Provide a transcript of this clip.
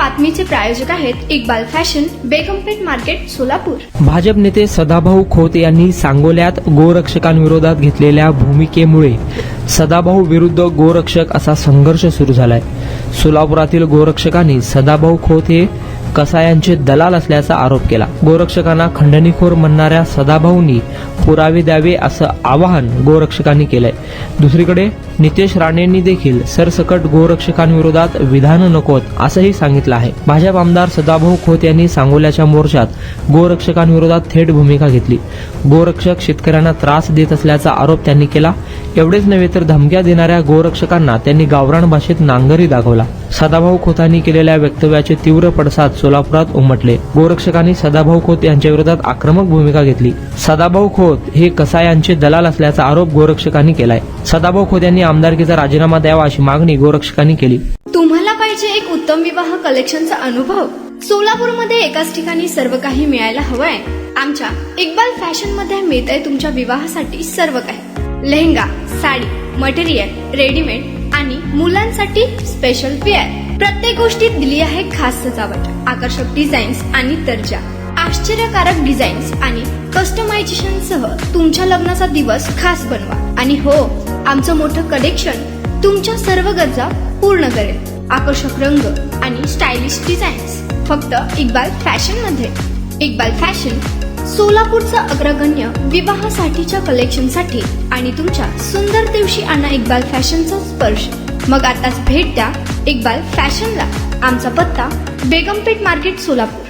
बातमीचे प्रायोजक आहेत Iqbal fashion, बेगमपेठ market, Solapur. Bhajap नेते सदाभाऊ खोत यांनी सांगोल्यात गोरक्षकांविरोधात घेतलेल्या भूमिकेमुळे सदाभाऊ विरुद्ध गोरक्षक असा संघर्ष सुरू झालाय। सोलापुरातील गोरक्षकांनी सदाभाऊ खोत हे कसायांचे दलाल असल्याचा आरोप केला। गोरक्षकांना खंडणीखोर म्हणणाऱ्या सदाभाऊंनी पुरावे द्यावे असं आवाहन गोरक्षकांनी केलंय। दुसरीकडे नितेश राणेंनी देखील सरसकट गोरक्षकांविरोधात विधान नकोत असंही सांगितलं आहे। भाजप आमदार सदाभाऊ खोत यांनी सांगोल्याच्या मोर्चात गोरक्षकांविरोधात थेट भूमिका घेतली। गोरक्षक शेतकऱ्यांना त्रास देत असल्याचा आरोप त्यांनी केला। एवढेच नव्हे तर धमक्या देणाऱ्या गोरक्षकांना त्यांनी गावरान भाषेत नांगरी दाखवला। सदाभाऊ खोतांनी केलेल्या वक्तव्याचे तीव्र पडसाद सोलापुरात उमटले। गोरक्षकांनी सदाभाऊ खोत यांच्या विरोधात आक्रमक भूमिका घेतली। सदाभाऊ खोत हे कसायांचे दलाल असल्याचा आरोप गोरक्षकांनी केलाय। सदाभाऊ खोत यांनी आमदारकीचा राजीनामा द्यावा अशी मागणी गोरक्षकांनी केली। तुम्हाला पाहिजे एक उत्तम विवाह कलेक्शनचा अनुभव? सोलापूरमध्ये एकाच ठिकाणी सर्व काही मिळायला हवंय? आमच्या इक्बाल फॅशन मध्ये मिळतंय तुमच्या विवाहासाठी सर्व काही। लेहंगा, साडी, मटेरियल, रेडीमेड आणि मुलांसाठी स्पेशल वेअर। प्रत्येक गोष्टीत दिली आहे खास सजावट, आकर्षक डिझाईन्स आणि दर्जा, आश्चर्यकारक डिझाईन्स आणि कस्टमायझेशन सह तुमच्या लग्नाचा दिवस खास बनवा। आणि हो, आमचं मोठं कलेक्शन तुमच्या सर्व गरजा पूर्ण करेल। आकर्षक रंग आणि स्टायलिश डिझाईन्स फक्त इक्बाल फॅशन मध्ये। इक्बाल फॅशन सोलापूरचा अग्रगण्य विवाहासाठीच्या कलेक्शनसाठी आणि तुमच्या सुंदर दिवशी आणा इक्बाल फॅशनचा स्पर्श। मग आताच भेट द्या इक्बाल फॅशनला। आमचा पत्ता बेगमपेठ मार्केट, सोलापूर।